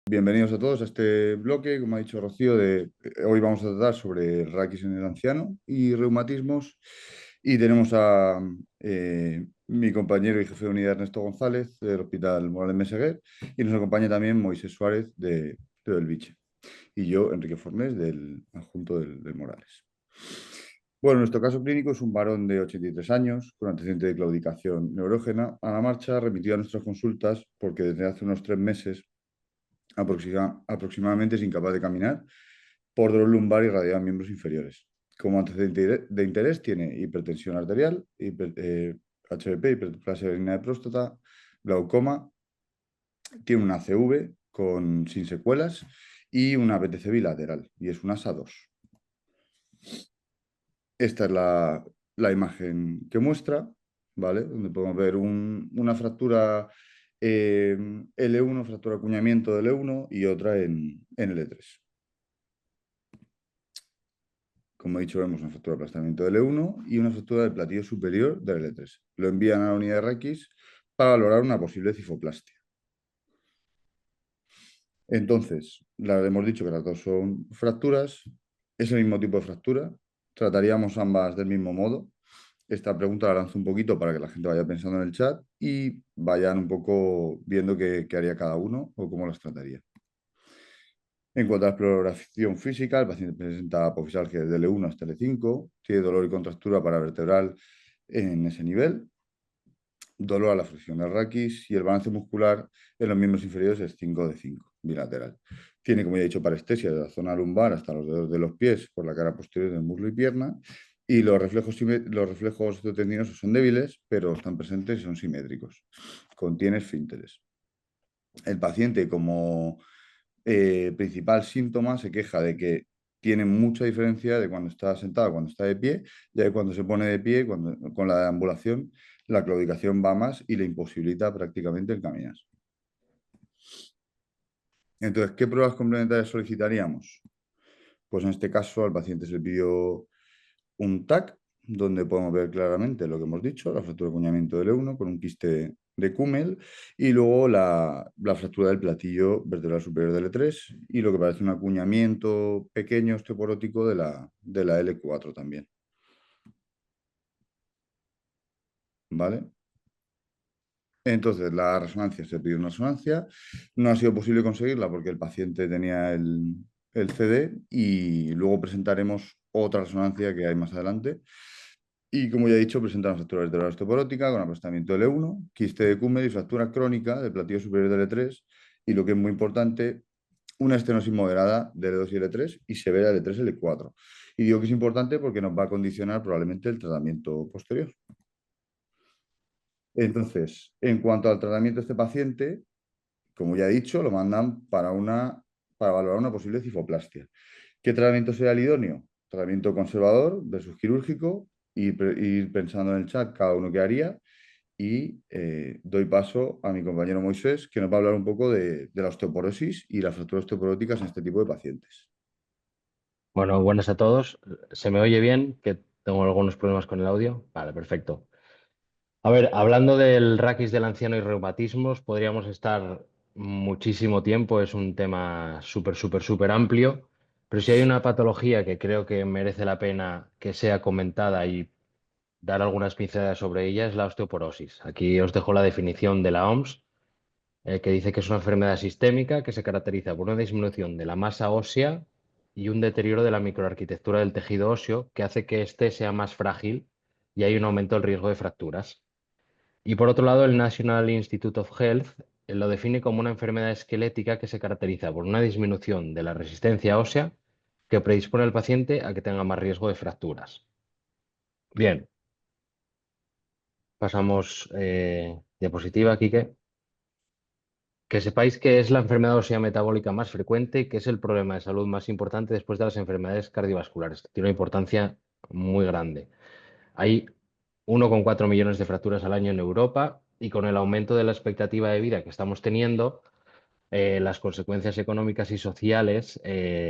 Bienvenidos a todos a este bloque, como ha dicho Rocío, hoy vamos a tratar sobre raquis en el anciano y reumatismos. Y tenemos a mi compañero y jefe de unidad Ernesto González del Hospital Morales Meseguer y nos acompaña también Moisés Suárez de Belviche y yo, Enrique Fornés, del adjunto del Morales. Bueno, nuestro caso clínico es un varón de 83 años con antecedente de claudicación neurógena a la marcha, remitido a nuestras consultas porque desde hace unos 3 meses aproximadamente es incapaz de caminar por dolor lumbar y radial en miembros inferiores. Como antecedente de interés tiene hipertensión arterial, HBP, hiperplasia benigna de próstata, glaucoma, tiene una CV sin secuelas y una PTC bilateral, y es una SA2. Esta es la imagen que muestra, ¿vale? Donde podemos ver una fractura L1, fractura de acuñamiento de L1 y otra en L3. Como he dicho, vemos una fractura de aplastamiento de L1 y una fractura del platillo superior del L3. Lo envían a la unidad de raquis para valorar una posible cifoplastia. Entonces, hemos dicho que las dos son fracturas, es el mismo tipo de fractura, trataríamos ambas del mismo modo. Esta pregunta la lanzo un poquito para que la gente vaya pensando en el chat y vayan un poco viendo qué haría cada uno o cómo las trataría. En cuanto a la exploración física, el paciente presenta apofisalgia desde L1 hasta L5, tiene dolor y contractura paravertebral en ese nivel, dolor a la flexión del raquis y el balance muscular en los miembros inferiores es 5 de 5, bilateral. Tiene, como ya he dicho, parestesia de la zona lumbar hasta los dedos de los pies por la cara posterior del muslo y pierna, y los reflejos tendinosos son débiles, pero están presentes y son simétricos. Contiene esfínteres. El paciente, como principal síntoma, se queja de que tiene mucha diferencia de cuando está sentado a cuando está de pie, ya que cuando se pone de pie, con la deambulación, la claudicación va más y le imposibilita prácticamente el caminar. Entonces, ¿qué pruebas complementarias solicitaríamos? Pues en este caso al paciente se le pidió un TAC, donde podemos ver claramente lo que hemos dicho, la fractura de acuñamiento del L1 con un quiste de Kummel y luego la fractura del platillo vertebral superior del L3 y lo que parece un acuñamiento pequeño osteoporótico de la L4 también. ¿Vale? Entonces, la resonancia, se pidió una resonancia, no ha sido posible conseguirla porque el paciente tenía el CD y luego presentaremos otra resonancia que hay más adelante. Y como ya he dicho, presenta una fractura vertebral osteoporótica con aplastamiento L1, quiste de Kummel y fractura crónica del platillo superior del L3 y lo que es muy importante, una estenosis moderada de L2 y L3 y severa de L3 y L4. Y digo que es importante porque nos va a condicionar probablemente el tratamiento posterior. Entonces, en cuanto al tratamiento de este paciente, como ya he dicho, lo mandan para valorar una posible cifoplastia. ¿Qué tratamiento sería el idóneo? Tratamiento conservador versus quirúrgico, ir pensando en el chat cada uno qué haría y doy paso a mi compañero Moisés, que nos va a hablar un poco de la osteoporosis y las fracturas osteoporóticas en este tipo de pacientes. Bueno, buenas a todos. ¿Se me oye bien? Que tengo algunos problemas con el audio. Vale, perfecto. A ver, hablando del raquis del anciano y reumatismos, podríamos estar muchísimo tiempo. Es un tema súper amplio. Pero si hay una patología que creo que merece la pena que sea comentada y dar algunas pinceladas sobre ella es la osteoporosis. Aquí os dejo la definición de la OMS, que dice que es una enfermedad sistémica que se caracteriza por una disminución de la masa ósea y un deterioro de la microarquitectura del tejido óseo que hace que éste sea más frágil y hay un aumento del riesgo de fracturas. Y por otro lado, el National Institute of Health lo define como una enfermedad esquelética que se caracteriza por una disminución de la resistencia ósea que predispone al paciente a que tenga más riesgo de fracturas. Bien, pasamos diapositiva, Quique. Que sepáis que es la enfermedad ósea metabólica más frecuente y que es el problema de salud más importante después de las enfermedades cardiovasculares. Tiene una importancia muy grande. Hay 1,4 millones de fracturas al año en Europa y con el aumento de la expectativa de vida que estamos teniendo, las consecuencias económicas y sociales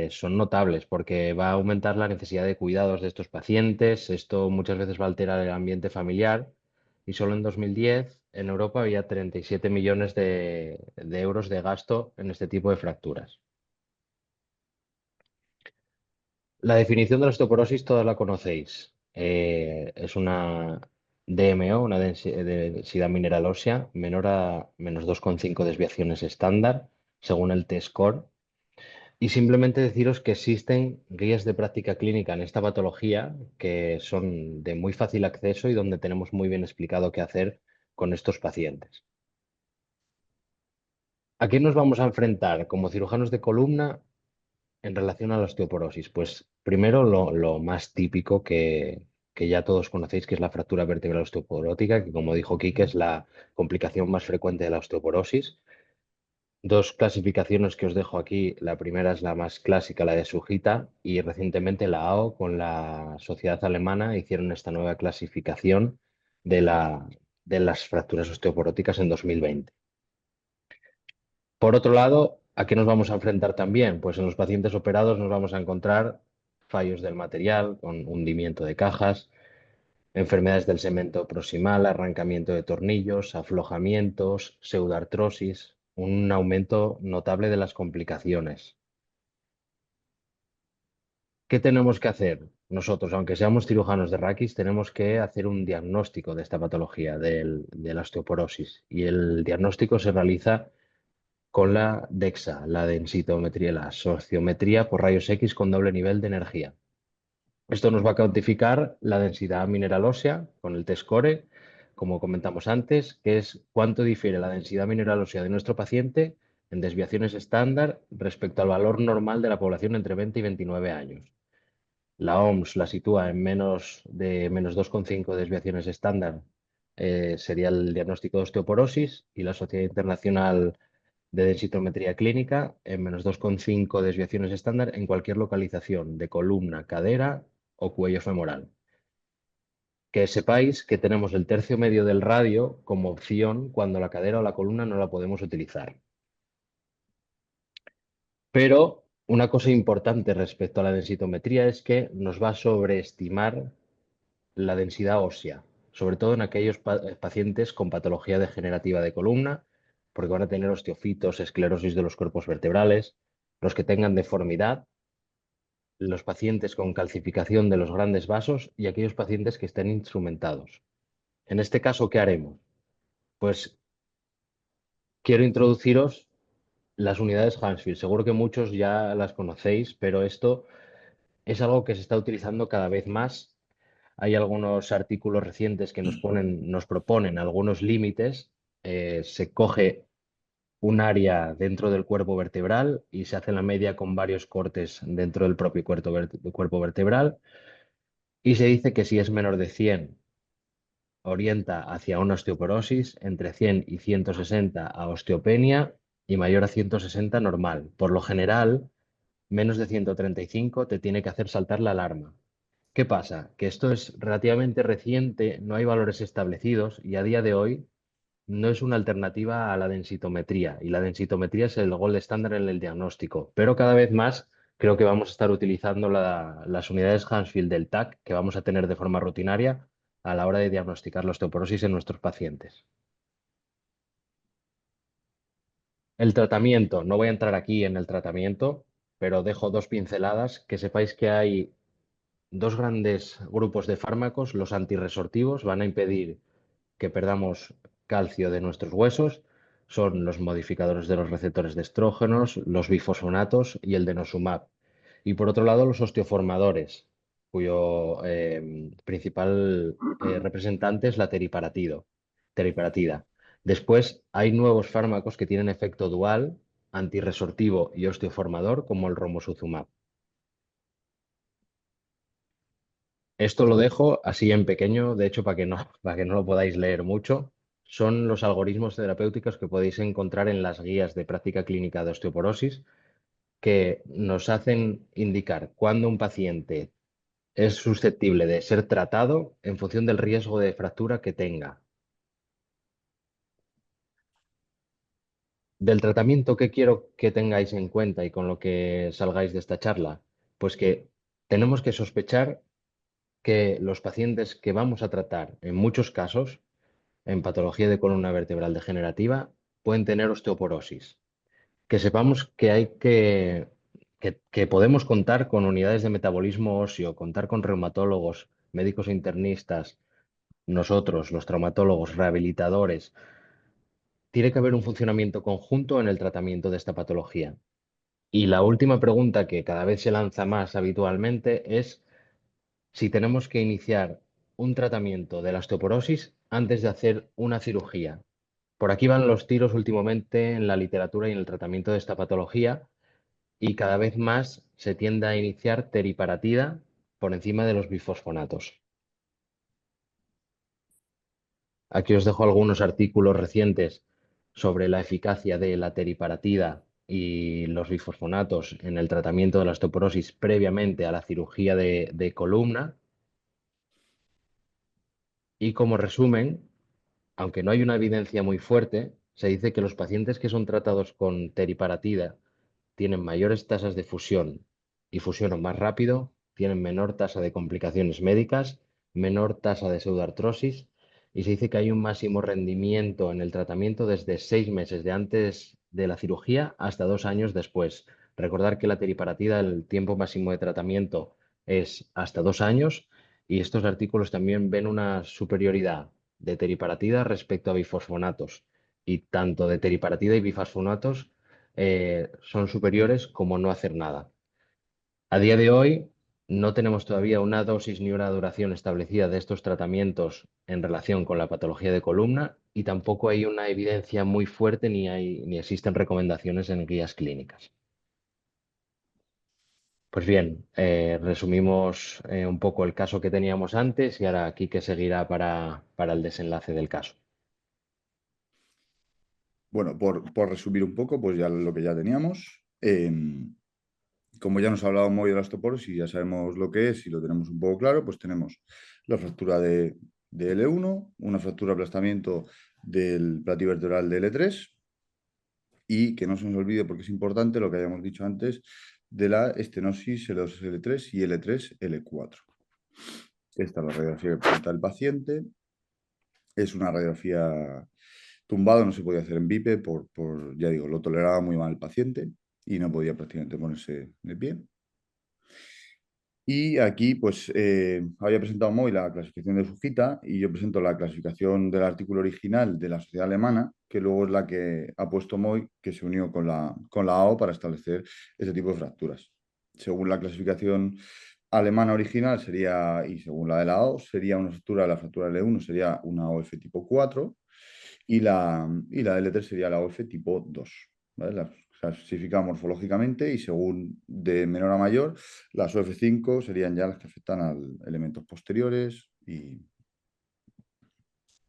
son notables porque va a aumentar la necesidad de cuidados de estos pacientes. Esto muchas veces va a alterar el ambiente familiar y solo en 2010 en Europa había 37 millones de euros de gasto en este tipo de fracturas. La definición de la osteoporosis todas la conocéis. Es una DMO, una densidad mineral ósea menor a -2,5 desviaciones estándar, según el T-score. Y simplemente deciros que existen guías de práctica clínica en esta patología que son de muy fácil acceso y donde tenemos muy bien explicado qué hacer con estos pacientes. ¿A qué nos vamos a enfrentar como cirujanos de columna en relación a la osteoporosis? Pues primero lo más típico que ya todos conocéis, que es la fractura vertebral osteoporótica, que como dijo Kike es la complicación más frecuente de la osteoporosis. Dos clasificaciones que os dejo aquí. La primera es la más clásica, la de Sujita, y recientemente la AO con la Sociedad Alemana hicieron esta nueva clasificación de las fracturas osteoporóticas en 2020. Por otro lado, ¿a qué nos vamos a enfrentar también? Pues en los pacientes operados nos vamos a encontrar fallos del material, con hundimiento de cajas, enfermedades del segmento proximal, arrancamiento de tornillos, aflojamientos, pseudoartrosis, un aumento notable de las complicaciones. ¿Qué tenemos que hacer? Nosotros, aunque seamos cirujanos de raquis, tenemos que hacer un diagnóstico de esta patología, de la osteoporosis. Y el diagnóstico se realiza con la DEXA, la densitometría, la sociometría por rayos X con doble nivel de energía. Esto nos va a cuantificar la densidad mineral ósea con el T-score, como comentamos antes, que es cuánto difiere la densidad mineral ósea de nuestro paciente en desviaciones estándar respecto al valor normal de la población entre 20 y 29 años. La OMS la sitúa en menos de -2,5 desviaciones estándar, sería el diagnóstico de osteoporosis, y la Sociedad Internacional de Densitometría Clínica en -2,5 desviaciones estándar en cualquier localización de columna, cadera o cuello femoral. Que sepáis que tenemos el tercio medio del radio como opción cuando la cadera o la columna no la podemos utilizar. Pero una cosa importante respecto a la densitometría es que nos va a sobreestimar la densidad ósea, sobre todo en aquellos pacientes con patología degenerativa de columna, porque van a tener osteofitos, esclerosis de los cuerpos vertebrales, los que tengan deformidad, los pacientes con calcificación de los grandes vasos y aquellos pacientes que estén instrumentados. En este caso, ¿qué haremos? Pues quiero introduciros las unidades Hansfield. Seguro que muchos ya las conocéis, pero esto es algo que se está utilizando cada vez más. Hay algunos artículos recientes que nos proponen algunos límites. Se coge un área dentro del cuerpo vertebral y se hace la media con varios cortes dentro del propio cuerpo vertebral. Y se dice que si es menor de 100 orienta hacia una osteoporosis, entre 100 y 160 a osteopenia y mayor a 160 normal. Por lo general, menos de 135 te tiene que hacer saltar la alarma. ¿Qué pasa? Que esto es relativamente reciente, no hay valores establecidos y a día de hoy no es una alternativa a la densitometría. Y la densitometría es el gold estándar en el diagnóstico. Pero cada vez más creo que vamos a estar utilizando las unidades Hansfield del TAC que vamos a tener de forma rutinaria a la hora de diagnosticar la osteoporosis en nuestros pacientes. El tratamiento, no voy a entrar aquí en el tratamiento, pero dejo dos pinceladas, que sepáis que hay dos grandes grupos de fármacos. Los antirresortivos van a impedir que perdamos calcio de nuestros huesos, son los modificadores de los receptores de estrógenos, los bifosfonatos y el denosumab. Y por otro lado, los osteoformadores, cuyo principal representante es la teriparatida. Después hay nuevos fármacos que tienen efecto dual, antirresortivo y osteoformador, como el romosozumab. Esto lo dejo así en pequeño, de hecho, para que no lo podáis leer mucho. Son los algoritmos terapéuticos que podéis encontrar en las guías de práctica clínica de osteoporosis, que nos hacen indicar cuándo un paciente es susceptible de ser tratado en función del riesgo de fractura que tenga. Del tratamiento, que quiero que tengáis en cuenta y con lo que salgáis de esta charla, pues que tenemos que sospechar que los pacientes que vamos a tratar, en muchos casos, en patología de columna vertebral degenerativa pueden tener osteoporosis. Que sepamos que que podemos contar con unidades de metabolismo óseo, contar con reumatólogos, médicos internistas, nosotros, los traumatólogos, rehabilitadores. Tiene que haber un funcionamiento conjunto en el tratamiento de esta patología. Y la última pregunta que cada vez se lanza más habitualmente es si tenemos que iniciar un tratamiento de la osteoporosis antes de hacer una cirugía. Por aquí van los tiros últimamente en la literatura y en el tratamiento de esta patología y cada vez más se tiende a iniciar teriparatida por encima de los bifosfonatos. Aquí os dejo algunos artículos recientes sobre la eficacia de la teriparatida y los bifosfonatos en el tratamiento de la osteoporosis previamente a la cirugía de columna. Y como resumen, aunque no hay una evidencia muy fuerte, se dice que los pacientes que son tratados con teriparatida tienen mayores tasas de fusión y fusionan más rápido, tienen menor tasa de complicaciones médicas, menor tasa de pseudoartrosis y se dice que hay un máximo rendimiento en el tratamiento desde 6 meses de antes de la cirugía hasta 2 años después. Recordar que la teriparatida, el tiempo máximo de tratamiento es hasta 2 años y estos artículos también ven una superioridad de teriparatida respecto a bifosfonatos y tanto de teriparatida y bifosfonatos son superiores como no hacer nada. A día de hoy no tenemos todavía una dosis ni una duración establecida de estos tratamientos en relación con la patología de columna y tampoco hay una evidencia muy fuerte ni existen recomendaciones en guías clínicas. Pues bien, resumimos un poco el caso que teníamos antes y ahora aquí que seguirá para el desenlace del caso. Bueno, por resumir un poco, pues ya lo que ya teníamos. Como ya nos ha hablado muy de la osteoporosis y ya sabemos lo que es y lo tenemos un poco claro, pues tenemos la fractura de L1, una fractura de aplastamiento del platio vertebral de L3 y que no se nos olvide porque es importante lo que habíamos dicho antes de la estenosis L2, L3 y L3, L4. Esta es la radiografía que presenta el paciente. Es una radiografía tumbado, no se podía hacer en bipe, ya digo, lo toleraba muy mal el paciente y no podía prácticamente ponerse de pie. Y aquí, pues, había presentado Moy la clasificación de Fujita y yo presento la clasificación del artículo original de la sociedad alemana, que luego es la que ha puesto Moy, que se unió con la AO para establecer ese tipo de fracturas. Según la clasificación alemana original sería, y según la de la AO, sería una fractura, la fractura L1 sería una OF tipo 4 y la L3 sería la OF tipo 2. ¿Vale? Las clasifica morfológicamente y según de menor a mayor, las OF5 serían ya las que afectan a elementos posteriores.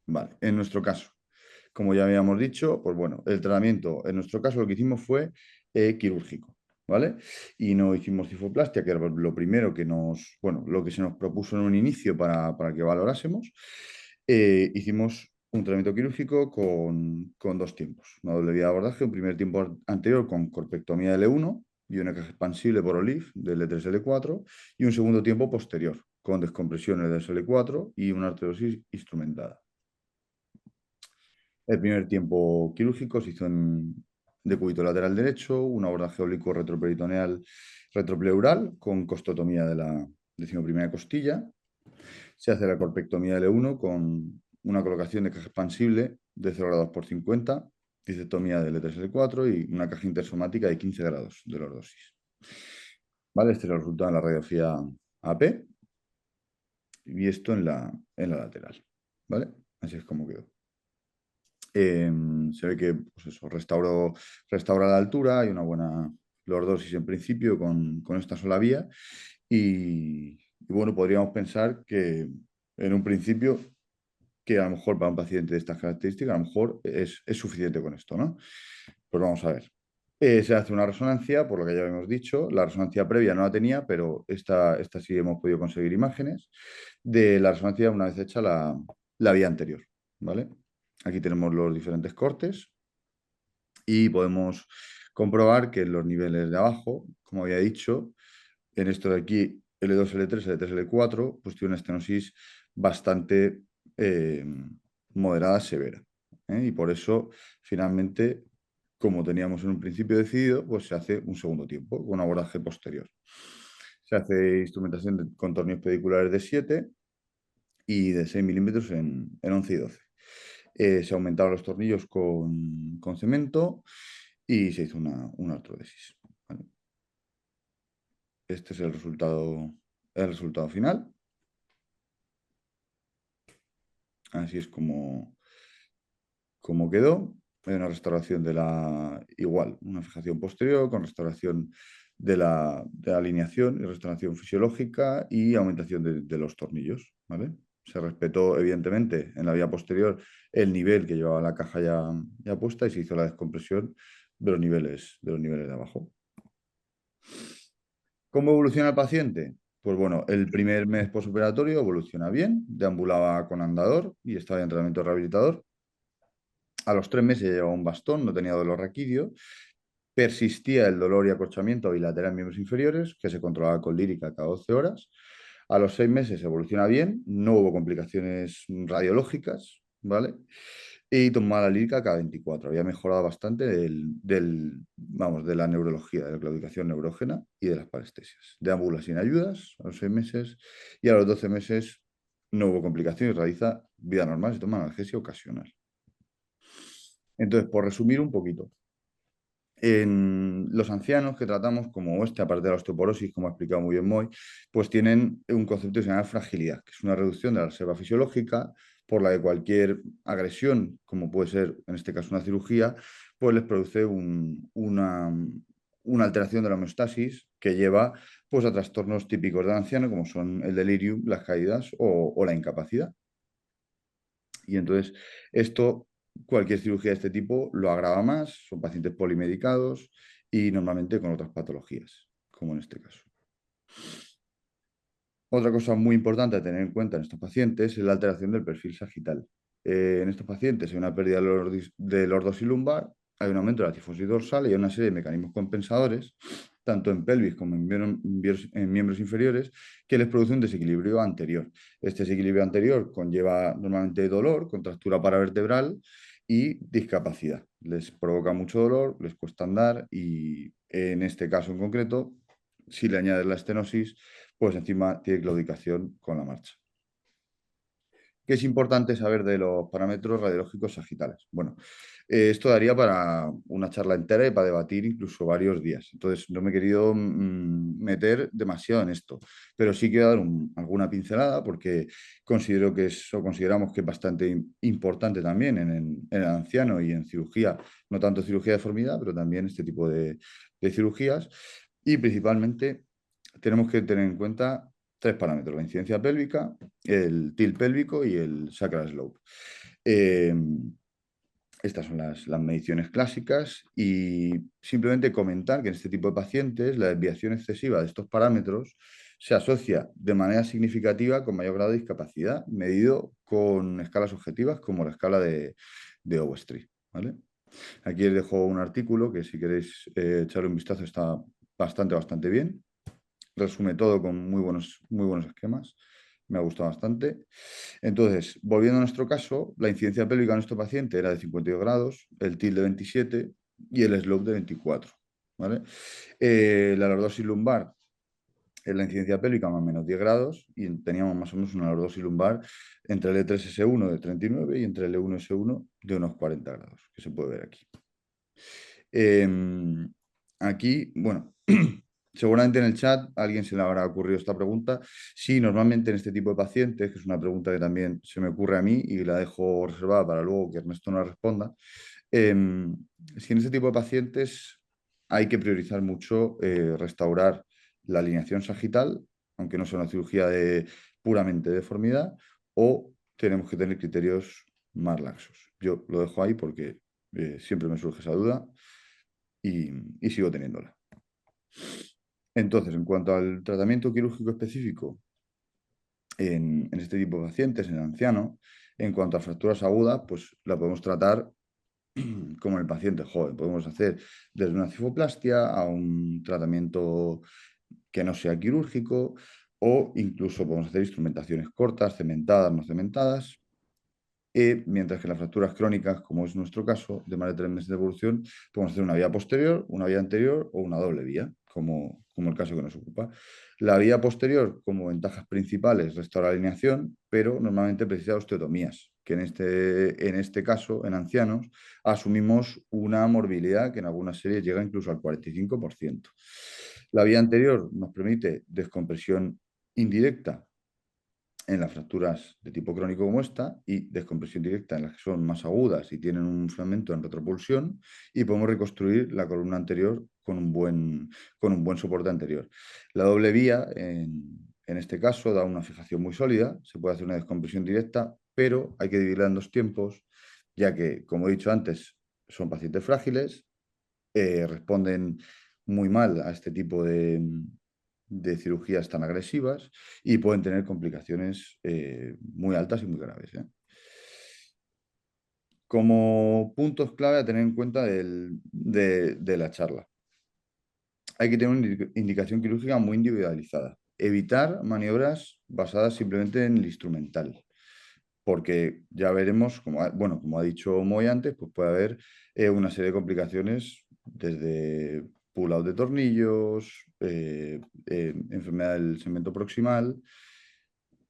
Vale, en nuestro caso, como ya habíamos dicho, pues bueno, el tratamiento, en nuestro caso lo que hicimos fue quirúrgico. ¿Vale? Y no hicimos cifoplastia, que era lo primero que bueno, lo que se nos propuso en un inicio para que valorásemos. Hicimos un tratamiento quirúrgico con dos tiempos. Una doble vía de abordaje, un primer tiempo anterior con corpectomía L1 y una caja expansible por OLIF de L3, L4 y un segundo tiempo posterior con descompresión L2, L4 y una artrosis instrumentada. El primer tiempo quirúrgico se hizo en decúbito lateral derecho, un abordaje oblicuo retroperitoneal retropleural con costotomía de la 11ª costilla. Se hace la corpectomía L1 con una colocación de caja expansible de 0 grados por 50, disectomía de L3, L4 y una caja intersomática de 15 grados de lordosis. ¿Vale? Este es el resultado en la radiografía AP y esto en la lateral. ¿Vale? Así es como quedó. Se ve que pues eso, restaura la altura, hay una buena lordosis en principio con esta sola vía y bueno, podríamos pensar que en un principio que a lo mejor para un paciente de estas características a lo mejor es suficiente con esto, ¿no? Pues vamos a ver. Se hace una resonancia, por lo que ya hemos dicho. La resonancia previa no la tenía, pero esta sí hemos podido conseguir imágenes de la resonancia una vez hecha la vía anterior, ¿vale? Aquí tenemos los diferentes cortes y podemos comprobar que en los niveles de abajo, como había dicho, en esto de aquí, L2, L3, L3, L4, pues tiene una estenosis bastante moderada severa. Y por eso, finalmente, como teníamos en un principio decidido, pues se hace un segundo tiempo, con abordaje posterior. Se hace instrumentación con tornillos pediculares de 7 y de 6 milímetros en 11 y 12. Se aumentaron los tornillos con cemento y se hizo una artrodesis. ¿Vale? Este es el resultado final. Así es como quedó. Hay una restauración igual, una fijación posterior con restauración de la alineación y restauración fisiológica y aumentación de los tornillos, ¿vale? Se respetó, evidentemente, en la vía posterior el nivel que llevaba la caja ya puesta y se hizo la descompresión de los niveles de abajo. ¿Cómo evoluciona el paciente? Pues bueno, el primer mes posoperatorio evoluciona bien, deambulaba con andador y estaba en tratamiento rehabilitador. A los 3 meses llevaba un bastón, no tenía dolor raquídeo. Persistía el dolor y acorchamiento bilateral en miembros inferiores, que se controlaba con lírica cada 12 horas. A los 6 meses evoluciona bien, no hubo complicaciones radiológicas, ¿vale? Y tomaba la lírica cada 24. Había mejorado bastante vamos, de la neurología, de la claudicación neurógena y de las parestesias. Deambula sin ayudas a los 6 meses y a los 12 meses no hubo complicaciones, realiza vida normal, se toma analgesia ocasional. Entonces, por resumir un poquito, en los ancianos que tratamos como este, aparte de la osteoporosis, como ha explicado muy bien Moy, pues tienen un concepto que se llama fragilidad, que es una reducción de la reserva fisiológica por la que cualquier agresión, como puede ser en este caso una cirugía, pues les produce una alteración de la homeostasis que lleva pues, a trastornos típicos del anciano, como son el delirium, las caídas o la incapacidad. Y entonces esto, cualquier cirugía de este tipo lo agrava más, son pacientes polimedicados y normalmente con otras patologías, como en este caso. Otra cosa muy importante a tener en cuenta en estos pacientes es la alteración del perfil sagital. En estos pacientes hay una pérdida del lordosis lumbar, hay un aumento de la tifosis dorsal y hay una serie de mecanismos compensadores, tanto en pelvis como en miembros inferiores, que les produce un desequilibrio anterior. Este desequilibrio anterior conlleva normalmente dolor, contractura paravertebral y discapacidad. Les provoca mucho dolor, les cuesta andar y en este caso en concreto, si le añades la estenosis, pues encima tiene claudicación con la marcha. ¿Qué es importante saber de los parámetros radiológicos sagitales? Bueno, esto daría para una charla entera y para debatir incluso varios días. Entonces, no me he querido meter demasiado en esto, pero sí quiero dar alguna pincelada porque consideramos que es bastante importante también en el anciano y en cirugía, no tanto cirugía de deformidad, pero también este tipo de cirugías. Y principalmente tenemos que tener en cuenta 3 parámetros: la incidencia pélvica, el tilt pélvico y el sacral slope. Eh, Estas son las mediciones clásicas y simplemente comentar que en este tipo de pacientes la desviación excesiva de estos parámetros se asocia de manera significativa con mayor grado de discapacidad, medido con escalas objetivas como la escala de Overstreet, ¿vale? Aquí os dejo un artículo que si queréis echarle un vistazo está bastante bien. Resume todo con muy buenos esquemas. Me ha gustado bastante. Entonces, volviendo a nuestro caso, la incidencia pélvica de nuestro paciente era de 52 grados, el TIL de 27 y el slope de 24. ¿Vale? La lordosis lumbar es la incidencia pélvica más o menos 10 grados y teníamos más o menos una lordosis lumbar entre el E3-S1 de 39 y entre el E1-S1 de unos 40 grados, que se puede ver aquí. Aquí, bueno, seguramente en el chat a alguien se le habrá ocurrido esta pregunta. Sí, normalmente en este tipo de pacientes, que es una pregunta que también se me ocurre a mí y la dejo reservada para luego que Ernesto nos responda. Si en este tipo de pacientes hay que priorizar mucho restaurar la alineación sagital, aunque no sea una cirugía de puramente deformidad, o tenemos que tener criterios más laxos. Yo lo dejo ahí porque siempre me surge esa duda y sigo teniéndola. Entonces, en cuanto al tratamiento quirúrgico específico en este tipo de pacientes, en el anciano, en cuanto a fracturas agudas, pues la podemos tratar como en el paciente joven. Podemos hacer desde una cifoplastia a un tratamiento que no sea quirúrgico o incluso podemos hacer instrumentaciones cortas, cementadas, no cementadas. mientras que las fracturas crónicas, como es nuestro caso, de más de 3 meses de evolución, podemos hacer una vía posterior, una vía anterior o una doble vía, como el caso que nos ocupa. La vía posterior, como ventajas principales, restaura la alineación, pero normalmente precisa osteotomías, que en este caso, en ancianos, asumimos una morbilidad que en algunas series llega incluso al 45%. La vía anterior nos permite descompresión indirecta en las fracturas de tipo crónico como esta y descompresión directa en las que son más agudas y tienen un fragmento en retropulsión, y podemos reconstruir la columna anterior con un buen soporte anterior. La doble vía, en este caso, da una fijación muy sólida, se puede hacer una descompresión directa, pero hay que dividirla en dos tiempos, ya que, como he dicho antes, son pacientes frágiles, responden muy mal a este tipo de cirugías tan agresivas y pueden tener complicaciones muy altas y muy graves, ¿eh? Como puntos clave a tener en cuenta de la charla, hay que tener una indicación quirúrgica muy individualizada. Evitar maniobras basadas simplemente en el instrumental, porque ya veremos, como ha dicho Moy antes, pues puede haber una serie de complicaciones desde pull-out de tornillos, enfermedad del segmento proximal,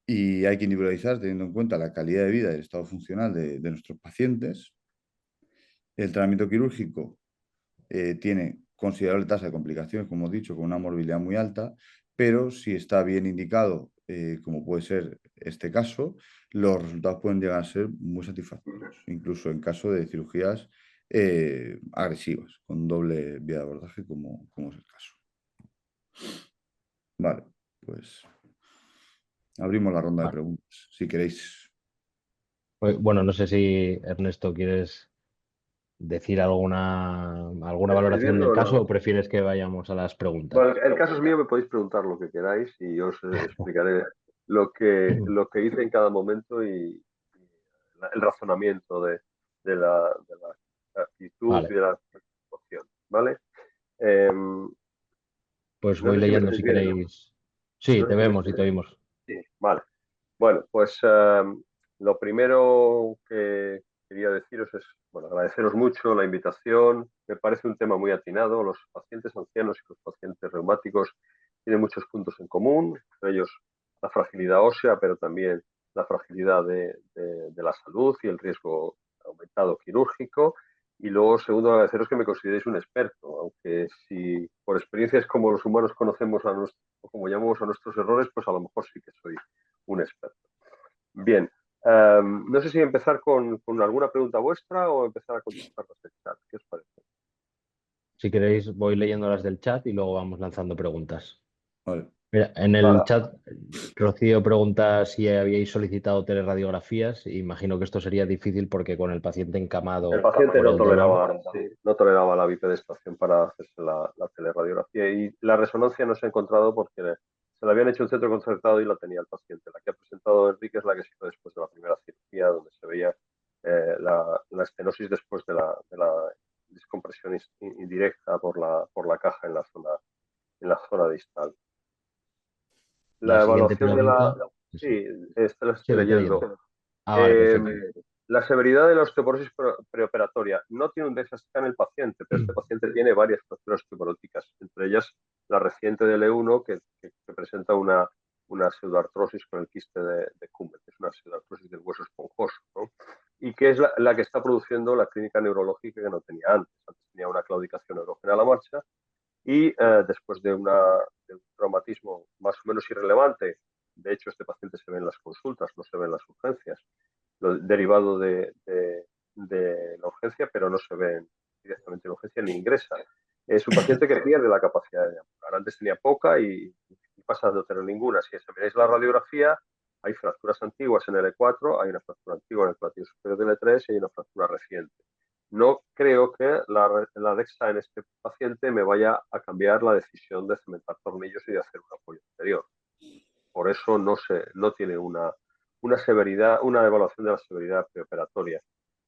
y hay que individualizar teniendo en cuenta la calidad de vida y el estado funcional de nuestros pacientes. El tratamiento quirúrgico tiene considerable tasa de complicaciones, como he dicho, con una morbilidad muy alta, pero si está bien indicado, como puede ser este caso, los resultados pueden llegar a ser muy satisfactorios, incluso en caso de cirugías agresivas, con doble vía de abordaje, como es el caso. Vale, pues abrimos la ronda de Vale. preguntas, si queréis. Pues, bueno, no sé si Ernesto quieres decir alguna valoración ¿Escribirlo del o caso o no? prefieres que vayamos a las preguntas. Bueno, el caso es mío, me podéis preguntar lo que queráis y yo os explicaré lo que hice en cada momento y el razonamiento de la actitud y Vale, de la situación, ¿vale? Em, pues no voy sé si me leyendo estáis si viendo. queréis. Sí, No te sé si me vemos y estáis te viendo. oímos. Sí, vale. Bueno, pues lo primero que quería deciros es, bueno, agradeceros mucho la invitación. Me parece un tema muy atinado. Los pacientes ancianos y los pacientes reumáticos tienen muchos puntos en común, entre ellos la fragilidad ósea, pero también la fragilidad de la salud y el riesgo aumentado quirúrgico. Y luego, segundo, agradeceros que me consideréis un experto, aunque si por experiencias como los humanos conocemos o como llamamos a nuestros errores, pues a lo mejor sí que soy un experto. Bien, no sé si empezar con alguna pregunta vuestra o empezar a contestarlas del chat. ¿Qué os parece? Si queréis, voy leyendo las del chat y luego vamos lanzando preguntas. Vale. Mira, en el Vale. chat, Rocío pregunta si habíais solicitado teleradiografías. Imagino que esto sería difícil porque con el paciente El encamado paciente por no el dolor. toleraba, sí, no toleraba la bipedestación para hacerse la teleradiografía y la resonancia no se ha encontrado porque se la habían hecho en centro concertado y la tenía el paciente. La que ha presentado Enrique es la que se hizo después de la primera cirugía, donde se veía la estenosis después de la descompresión indirecta por la caja en la zona distal. La La siguiente evaluación de la... pregunta. Sí, Sí, esta la sí, estoy vete leyendo. leyendo. Ah, vale, Eh, perfecto. la severidad de la osteoporosis preoperatoria. No tiene un DEXA scan el paciente, pero este paciente tiene varias fracturas osteoporóticas, entre ellas la reciente del E1 que presenta una pseudoartrosis con el quiste de Kummer, que es una pseudoartrosis del hueso esponjoso, ¿no? Y que es la que está produciendo la clínica neurológica que no tenía antes. Antes tenía una claudicación erógena a la marcha y después de un traumatismo más o menos irrelevante, de hecho este paciente se ve en las consultas, no se ve en las urgencias, derivado de la urgencia, pero no se ve directamente en urgencia ni ingresa. Es un paciente que pierde la capacidad de amputar. Antes tenía poca y pasa a no tener ninguna. Si examináis la radiografía, hay fracturas antiguas en el E4, hay una fractura antigua en el platillo superior del E3 y hay una fractura reciente. No creo que la DEXA en este paciente me vaya a cambiar la decisión de cementar tornillos y de hacer un apoyo anterior. Por eso no tiene una severidad, una evaluación de la severidad preoperatoria.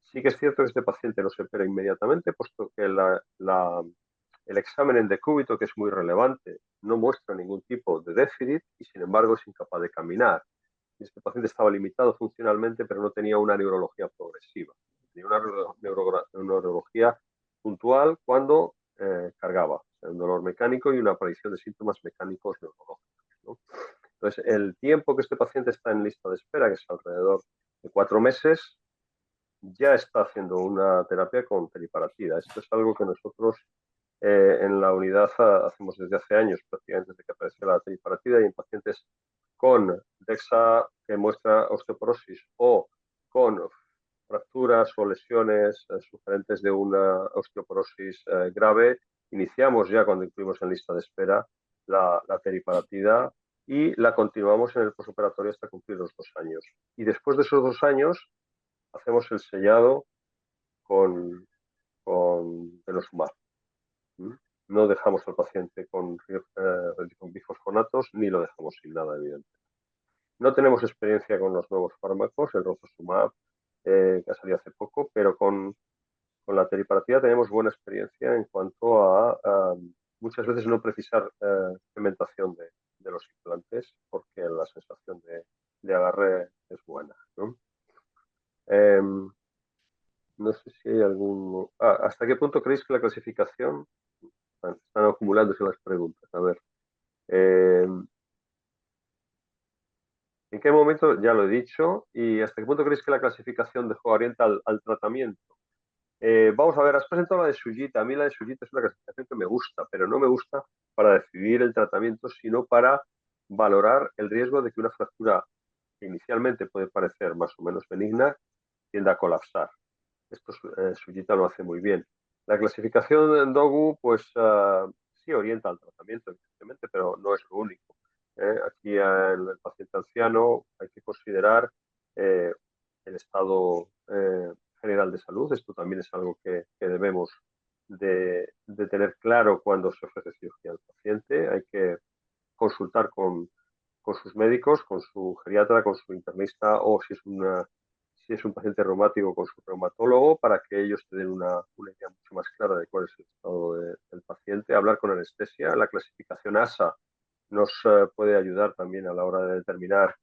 Sí que es cierto que este paciente no se opera inmediatamente, puesto que el examen en decúbito, que es muy relevante, no muestra ningún tipo de déficit y sin embargo es incapaz de caminar. y este paciente estaba limitado funcionalmente, pero no tenía una neurología progresiva. Tenía una neurología puntual cuando cargaba, o sea, un dolor mecánico y una aparición de síntomas mecánicos neurológicos, ¿no? Entonces, el tiempo que este paciente está en lista de espera, que es alrededor de 4 meses, ya está haciendo una terapia con teriparatida. Esto es algo que nosotros en la unidad hacemos desde hace años, prácticamente desde que apareció la teriparatida, y en pacientes con DEXA que muestra osteoporosis o con fracturas o lesiones sugerentes de una osteoporosis grave, iniciamos ya cuando incluimos en lista de espera la teriparatida y la continuamos en el posoperatorio hasta cumplir los 2 años. Y después de esos 2 años hacemos el sellado con denosumab. No dejamos al paciente con bifosfonatos ni lo dejamos sin nada, evidente. No tenemos experiencia con los nuevos fármacos, el rozosumab, que ha salido hace poco, pero con la teriparatida tenemos buena experiencia en cuanto a muchas veces no precisar cementación de los implantes, porque la sensación de agarre es buena, ¿no? No sé si hay algún... ¿hasta qué punto creéis que la clasificación... Están acumulándose las preguntas. A ver. ¿En qué momento? Ya lo he dicho. ¿Y hasta qué punto creéis que la clasificación orienta al tratamiento? Vamos a ver, has presentado la de Sujita. A mí la de Sujita es una clasificación que me gusta, pero no me gusta para decidir el tratamiento, sino para valorar el riesgo de que una fractura que inicialmente puede parecer más o menos benigna tienda a colapsar. Esto Sujita lo hace muy bien. La clasificación en Dogu, pues sí orienta al tratamiento, evidentemente, pero no es lo único. Aquí en el paciente anciano hay que considerar el estado general de salud. Esto también es algo que debemos de tener claro cuando se ofrece cirugía al paciente. Hay que consultar con sus médicos, con su geriatra, con su internista o si es un paciente reumático con su reumatólogo, para que ellos te den una idea mucho más clara de cuál es el estado del paciente. Hablar con anestesia. La clasificación ASA nos puede ayudar también a la hora de determinar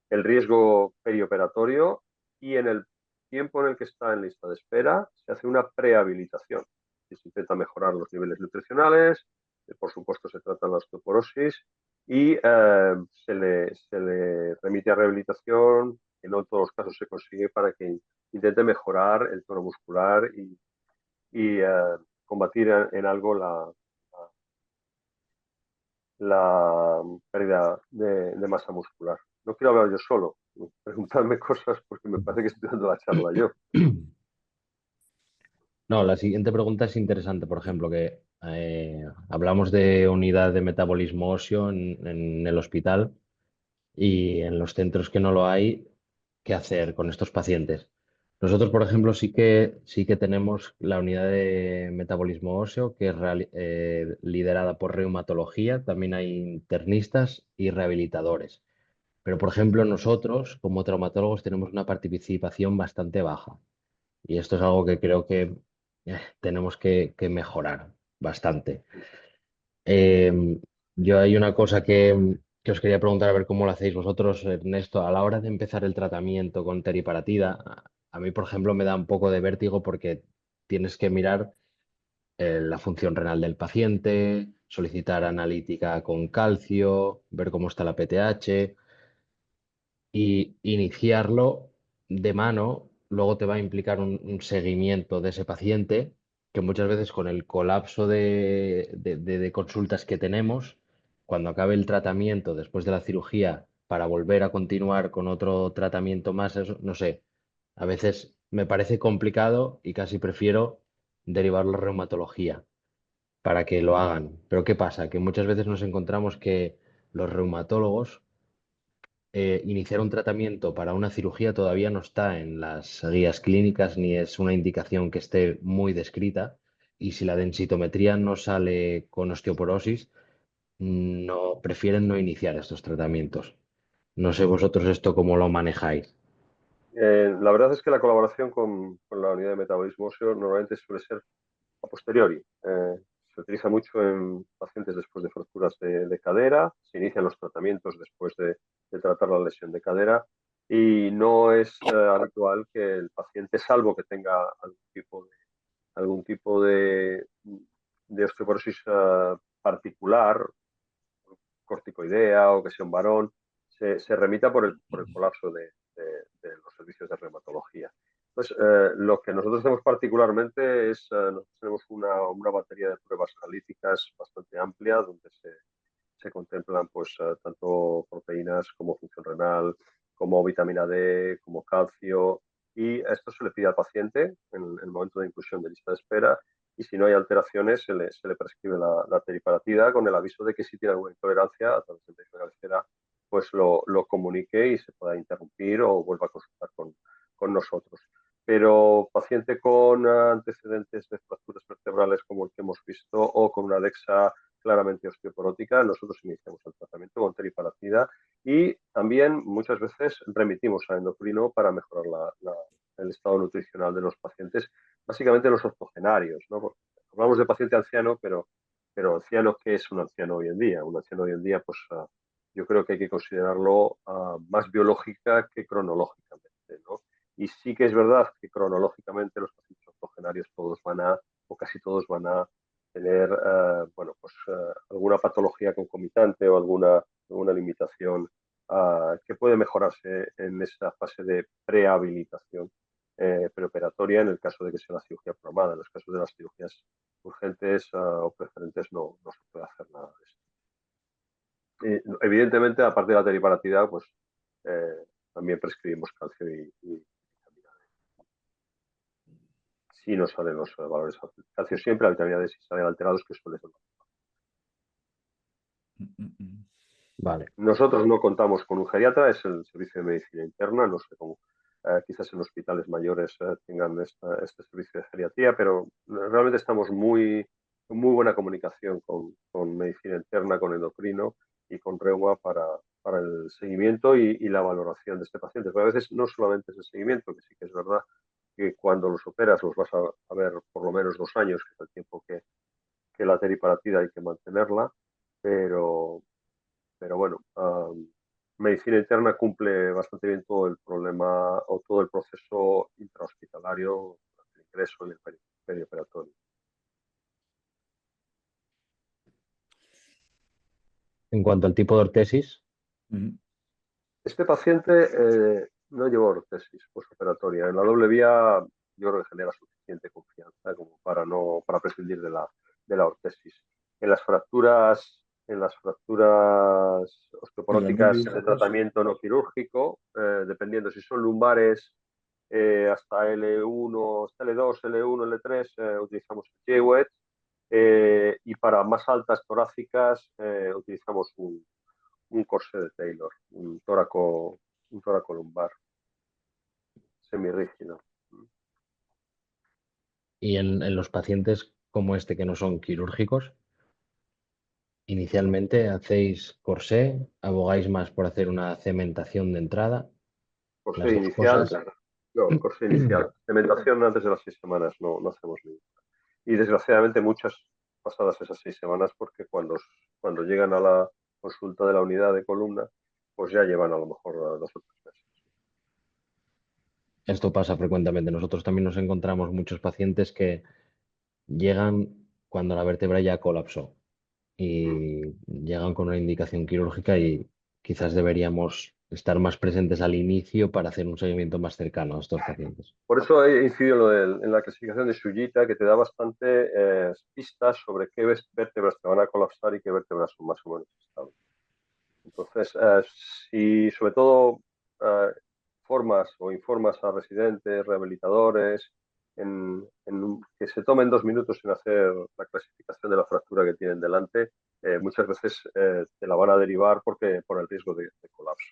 el riesgo perioperatorio, y en el tiempo en el que está en lista de espera se hace una prehabilitación. Se intenta mejorar los niveles nutricionales, por supuesto se trata la osteoporosis y se le remite a rehabilitación, que no en todos los casos se consigue, para que intente mejorar el tono muscular y combatir en algo la pérdida de masa muscular. No quiero hablar yo solo, preguntarme cosas porque me parece que estoy dando la charla yo. No, la siguiente pregunta es interesante, por ejemplo, que hablamos de unidad de metabolismo óseo en el hospital y en los centros que no lo hay, ¿qué hacer con estos pacientes? Nosotros, por ejemplo, sí que tenemos la unidad de metabolismo óseo, que es liderada por reumatología. También hay internistas y rehabilitadores. Pero, por ejemplo, nosotros, como traumatólogos, tenemos una participación bastante baja. Y esto es algo que creo que tenemos que mejorar bastante. Eh, yo hay una cosa que os quería preguntar, a ver cómo lo hacéis vosotros, Ernesto, a la hora de empezar el tratamiento con teriparatida. A mí, por ejemplo, me da un poco de vértigo porque tienes que mirar la función renal del paciente, solicitar analítica con calcio, ver cómo está la PTH y iniciarlo de mano. Luego te va a implicar un seguimiento de ese paciente, que muchas veces con el colapso de consultas que tenemos, cuando acabe el tratamiento después de la cirugía para volver a continuar con otro tratamiento más, no sé, a veces me parece complicado y casi prefiero derivarlo a reumatología para que lo hagan. Pero ¿qué pasa? Que muchas veces nos encontramos que los reumatólogos, iniciar un tratamiento para una cirugía todavía no está en las guías clínicas ni es una indicación que esté muy descrita. Y si la densitometría no sale con osteoporosis, no prefieren no iniciar estos tratamientos. No sé vosotros esto cómo lo manejáis. La verdad es que la colaboración con la unidad de metabolismo óseo normalmente suele ser a posteriori. se utiliza mucho en pacientes después de fracturas de cadera, se inician los tratamientos después de tratar la lesión de cadera y no es habitual que el paciente, salvo que tenga algún tipo de osteoporosis particular, corticoidea o que sea un varón, se remita por el colapso de los servicios de reumatología. Entonces, lo que nosotros hacemos particularmente es, nosotros tenemos una batería de pruebas analíticas bastante amplia donde se contemplan pues tanto proteínas como función renal, como vitamina D, como calcio, y esto se le pide al paciente en el momento de inclusión de lista de espera, y si no hay alteraciones se le prescribe la teriparatida con el aviso de que si tiene alguna intolerancia a través del médico de cabecera pues lo comunique y se pueda interrumpir o vuelva a consultar con nosotros. Pero paciente con antecedentes de fracturas vertebrales como el que hemos visto o con una DEXA claramente osteoporótica, nosotros iniciamos el tratamiento con teriparatida y también muchas veces remitimos a endocrino para mejorar el estado nutricional de los pacientes, básicamente los octogenarios, ¿no? Porque hablamos de paciente anciano, pero anciano, ¿qué es un anciano hoy en día? Un anciano hoy en día, pues yo creo que hay que considerarlo más biológica que cronológicamente, ¿no? Y sí que es verdad que cronológicamente los pacientes octogenarios todos o casi todos van a tener bueno, pues, alguna patología concomitante o alguna limitación que puede mejorarse en esa fase de prehabilitación preoperatoria en el caso de que sea una cirugía programada. En los casos de las cirugías urgentes o preferentes no se puede hacer nada de esto. Evidentemente, aparte de la teriparatida, pues también prescribimos calcio y vitamina D. Si no salen los valores calcio siempre, la vitamina D si salen alterados, que suele ser. Vale. Nosotros no contamos con un geriatra, es el servicio de medicina interna, no sé cómo, quizás en hospitales mayores tengan este servicio de geriatría, pero realmente estamos en muy buena comunicación con medicina interna, con endocrino y con reuma para el seguimiento y la valoración de este paciente. Pero a veces no solamente es el seguimiento, que sí que es verdad que cuando los operas los vas a ver por lo menos 2 años, que es el tiempo que la teriparatida hay que mantenerla, pero bueno, medicina interna cumple bastante bien todo el problema o todo el proceso intrahospitalario, el ingreso y el perioperatorio. En cuanto al tipo de ortesis, Este paciente no llevó ortesis postoperatoria. En la doble vía yo creo que genera suficiente confianza como para prescindir de la ortesis. En las fracturas osteoporóticas de tratamiento no quirúrgico, dependiendo si son lumbares hasta L1, hasta L2, L1, L3, utilizamos el J-Wedge y para más altas torácicas utilizamos un corsé de Taylor, un tóraco lumbar semirrígido. y en los pacientes como este que no son quirúrgicos, inicialmente hacéis corsé, abogáis más por hacer una cementación de entrada, Corsé las dos inicial, cosas. no, corsé inicial. Cementación antes de las 6 semanas no hacemos ninguna. Y desgraciadamente muchas pasadas esas 6 semanas, porque cuando llegan a la consulta de la unidad de columna, pues ya llevan a lo mejor 2 o 3 meses. Esto pasa frecuentemente. Nosotros también nos encontramos muchos pacientes que llegan cuando la vértebra ya colapsó y llegan con una indicación quirúrgica y quizás deberíamos estar más presentes al inicio para hacer un seguimiento más cercano a estos pacientes. Por eso incido en la clasificación de Sujita, que te da bastante pistas sobre qué vértebras te van a colapsar y qué vértebras son más o menos estables. Entonces, si sobre todo formas o informas a residentes, rehabilitadores, que se tomen 2 minutos en hacer la clasificación de la fractura que tienen delante, muchas veces te la van a derivar por el riesgo de colapso.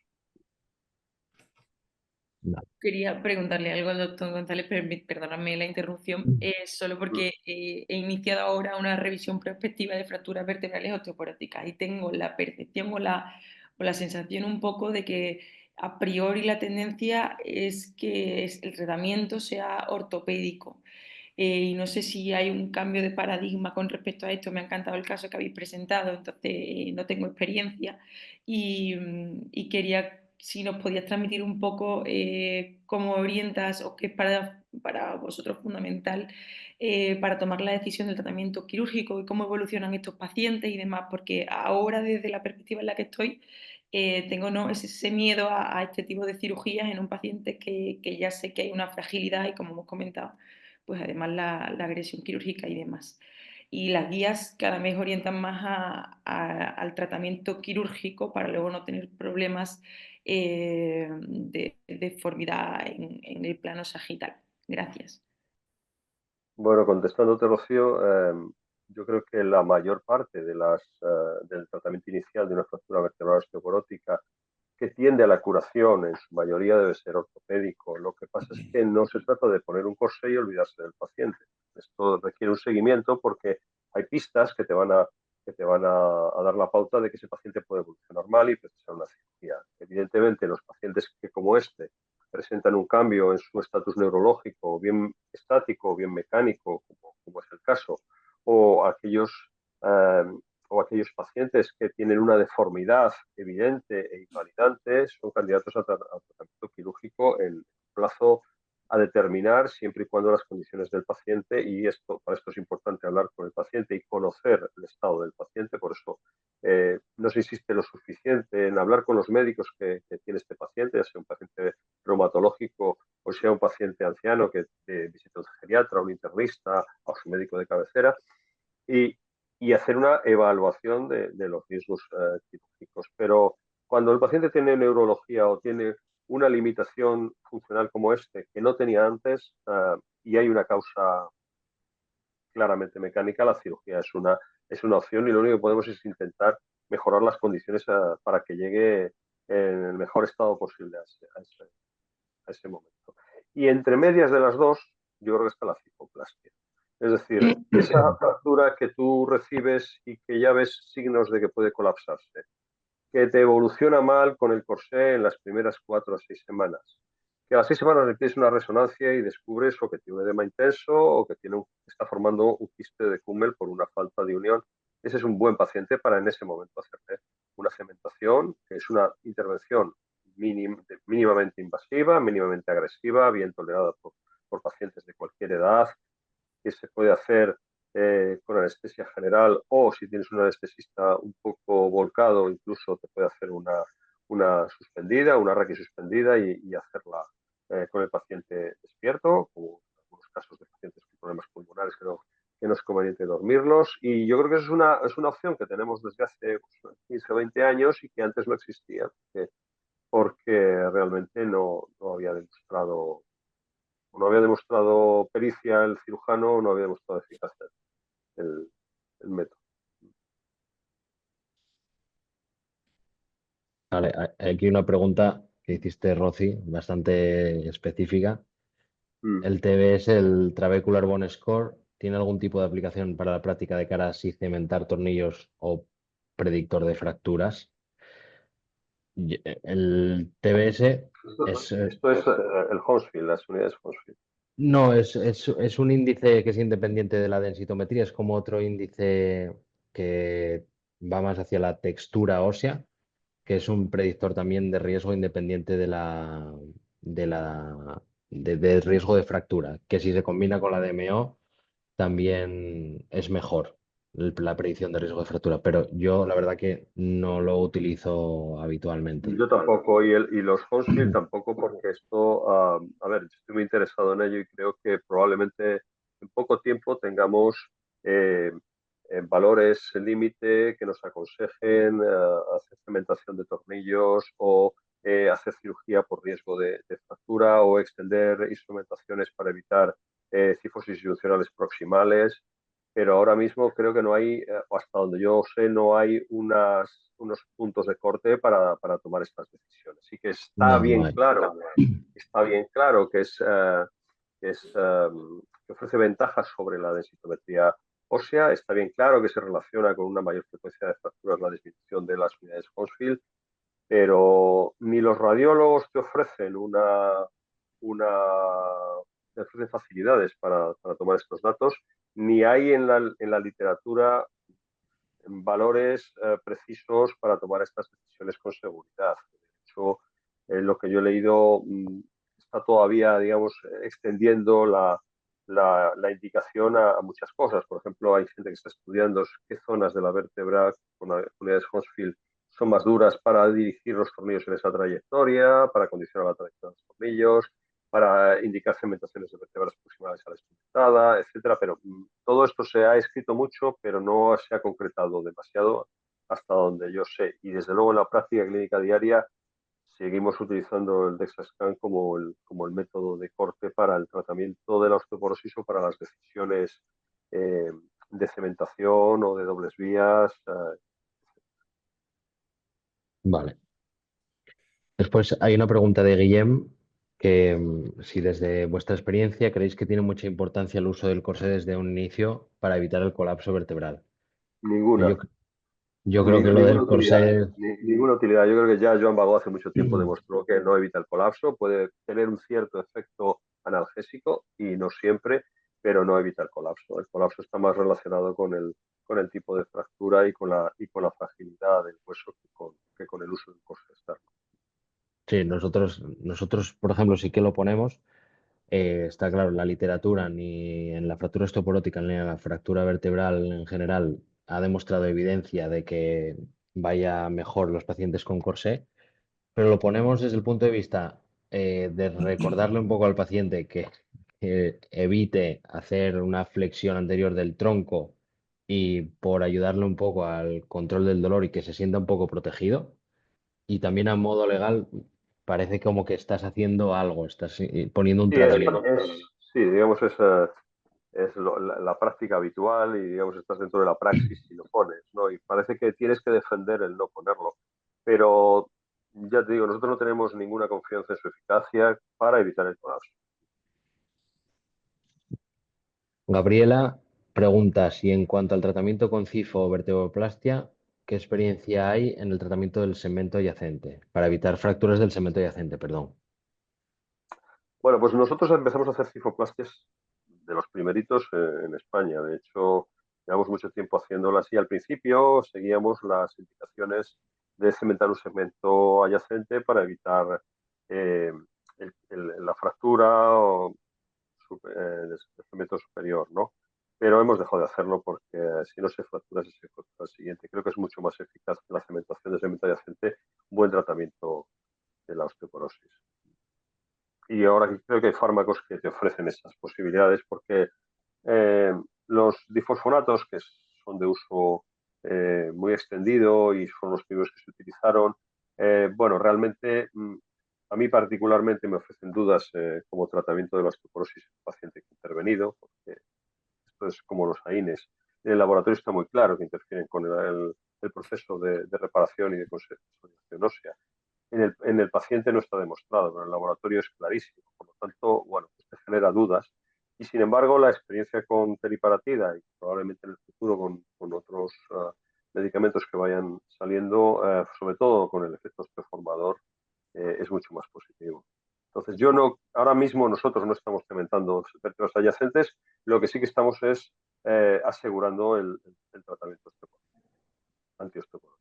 Quería preguntarle algo al doctor González, perdóname la interrupción, solo porque he iniciado ahora una revisión prospectiva de fracturas vertebrales osteoporóticas y tengo la percepción o la sensación un poco de que a priori la tendencia es que el tratamiento sea ortopédico. y no sé si hay un cambio de paradigma con respecto a esto. Me ha encantado el caso que habéis presentado, entonces no tengo experiencia y quería si nos podías transmitir un poco cómo orientas o qué es para vosotros fundamental para tomar la decisión del tratamiento quirúrgico y cómo evolucionan estos pacientes y demás, porque ahora desde la perspectiva en la que estoy tengo ¿no? ese miedo a este tipo de cirugías en un paciente que ya sé que hay una fragilidad y como hemos comentado, pues además la agresión quirúrgica y demás. Y las guías cada vez orientan más al tratamiento quirúrgico para luego no tener problemas de deformidad en el plano sagital. Gracias. Bueno, contestándote, Rocío, yo creo que la mayor parte del tratamiento inicial de una fractura vertebral osteoporótica que tiende a la curación, en su mayoría debe ser ortopédico. Lo que pasa es que no se trata de poner un corsé y olvidarse del paciente. Esto requiere un seguimiento porque hay pistas que te van a dar la pauta de que ese paciente puede evolucionar mal y precisar una cirugía. Evidentemente, los pacientes que como este presentan un cambio en su estatus neurológico, bien estático o bien mecánico, como es el caso, o aquellos eh, o aquellos pacientes que tienen una deformidad evidente e invalidante son candidatos a tratamiento quirúrgico en plazo a determinar siempre y cuando las condiciones del paciente, y para esto es importante hablar con el paciente y conocer el estado del paciente, por eso no se insiste lo suficiente en hablar con los médicos que tiene este paciente, ya sea un paciente reumatológico o sea un paciente anciano que visita a un geriatra, un internista o su médico de cabecera, y, y hacer una evaluación de los riesgos quirúrgicos. Pero cuando el paciente tiene neurología o tiene una limitación funcional como este, que no tenía antes, y hay una causa claramente mecánica, la cirugía es una opción y lo único que podemos es intentar mejorar las condiciones para que llegue en el mejor estado posible a ese momento. Y entre medias de las dos, yo creo que está la cicloplastia. Es decir, esa fractura que tú recibes y que ya ves signos de que puede colapsarse, que te evoluciona mal con el corsé en las primeras 4 a 6 semanas, que a las 6 semanas le pides una resonancia y descubres o que tiene un edema intenso o que está formando un quiste de Kummel por una falta de unión. Ese es un buen paciente para en ese momento hacerle una cementación, que es una intervención mínimamente invasiva, mínimamente agresiva, bien tolerada por pacientes de cualquier edad, que se puede hacer con anestesia general, o si tienes un anestesista un poco volcado, incluso te puede hacer una suspendida, una raquisuspendida y hacerla con el paciente despierto, como en algunos casos de pacientes con problemas pulmonares que no es conveniente dormirlos. Y yo creo que es una opción que tenemos desde hace 15 o 20 años y que antes no existía, porque realmente no había demostrado pericia el cirujano, no había demostrado eficacia el método. Vale, aquí una pregunta que hiciste, Rosy, bastante específica. ¿El TBS, el Trabecular Bone Score, tiene algún tipo de aplicación para la práctica de caras y cementar tornillos o predictor de fracturas? El TBS es, Esto es el Hounsfield, las unidades Hounsfield. no, es un índice que es independiente de la densitometría, es como otro índice que va más hacia la textura ósea, que es un predictor también de riesgo independiente del riesgo de fractura, que si se combina con la DMO también es mejor la predicción de riesgo de fractura, pero yo la verdad que no lo utilizo habitualmente. Yo tampoco, y los Hounsfield tampoco, porque esto, a ver, estoy muy interesado en ello y creo que probablemente en poco tiempo tengamos eh, valores límite que nos aconsejen hacer cementación de tornillos o hacer cirugía por riesgo de fractura o extender instrumentaciones para evitar cifosis ilusionales proximales. Pero ahora mismo creo que no hay, o hasta donde yo sé, no hay unos puntos de corte para tomar estas decisiones. Sí que No, no hay. está bien claro que ofrece ventajas sobre la densitometría ósea, está bien claro que se relaciona con una mayor frecuencia de fracturas la disminución de las unidades Hounsfield, pero ni los radiólogos te ofrecen una ofrecen facilidades para tomar estos datos, ni hay en la literatura valores precisos para tomar estas decisiones con seguridad. De hecho, lo que yo he leído está todavía, digamos, extendiendo la indicación a muchas cosas. Por ejemplo, hay gente que está estudiando qué zonas de la vértebra con unidades Hounsfield son más duras para dirigir los tornillos en esa trayectoria, para condicionar la trayectoria de los tornillos, para indicar segmentaciones de vértebras proximales a la estructurada, etcétera. Pero todo esto se ha escrito mucho, pero no se ha concretado demasiado hasta donde yo sé. Y desde luego en la práctica clínica diaria seguimos utilizando el DEXA-scan como el método de corte para el tratamiento de la osteoporosis o para las decisiones de cementación o de dobles vías. Vale. Después hay una pregunta de Guillem que si desde vuestra experiencia creéis que tiene mucha importancia el uso del corsé desde un inicio para evitar el colapso vertebral. Ninguna. Yo, yo creo que lo Ninguna del utilidad. corsé... Ninguna utilidad. Yo creo que ya Joan Bagó hace mucho tiempo demostró que no evita el colapso. Puede tener un cierto efecto analgésico y no siempre, pero no evita el colapso. El colapso está más relacionado con el tipo de fractura y con la fragilidad del hueso que con el uso del corsé externo. Sí, nosotros, por ejemplo, sí que lo ponemos. Está claro, en la literatura, ni en la fractura osteoporótica, ni en la fractura vertebral en general, ha demostrado evidencia de que vaya mejor los pacientes con corsé, pero lo ponemos desde el punto de vista de recordarle un poco al paciente que evite hacer una flexión anterior del tronco y por ayudarle un poco al control del dolor y que se sienta un poco protegido. Y también a modo legal, parece como que estás haciendo algo, estás poniendo un Sí, tratamiento. sí, digamos, es la práctica habitual y, digamos, estás dentro de la praxis y lo pones, ¿no? Y parece que tienes que defender el no ponerlo. Pero, ya te digo, nosotros no tenemos ninguna confianza en su eficacia para evitar el colapso. Gabriela pregunta si en cuanto al tratamiento con CIFO o vertebroplastia, ¿qué experiencia hay en el tratamiento del segmento adyacente? Para evitar fracturas del segmento adyacente, perdón. Bueno, pues nosotros empezamos a hacer cifoplastias de los primeritos en España. De hecho, llevamos mucho tiempo haciéndolas y al principio seguíamos las indicaciones de cementar un segmento adyacente para evitar eh, la fractura o del segmento superior, ¿no? Pero hemos dejado de hacerlo porque si no se fractura, se fractura el siguiente. Creo que es mucho más eficaz que la cementación del segmento adyacente, un buen tratamiento de la osteoporosis. Y ahora creo que hay fármacos que te ofrecen esas posibilidades porque los difosfonatos, que son de uso muy extendido y son los primeros que se utilizaron, bueno, realmente a mí particularmente me ofrecen dudas como tratamiento de la osteoporosis en paciente intervenido, porque esto es como los AINES. En el laboratorio está muy claro que interfieren con el proceso de reparación y de consolidación ósea. En el paciente no está demostrado, pero en el laboratorio es clarísimo. Por lo tanto, bueno, pues te genera dudas. Y sin embargo, la experiencia con teriparatida y probablemente en el futuro con otros medicamentos que vayan saliendo, sobre todo con el efecto osteoformador, es mucho más positivo. Entonces, yo no, ahora mismo nosotros no estamos cementando vértebras adyacentes, lo que sí que estamos es asegurando el tratamiento antiosteoporótico.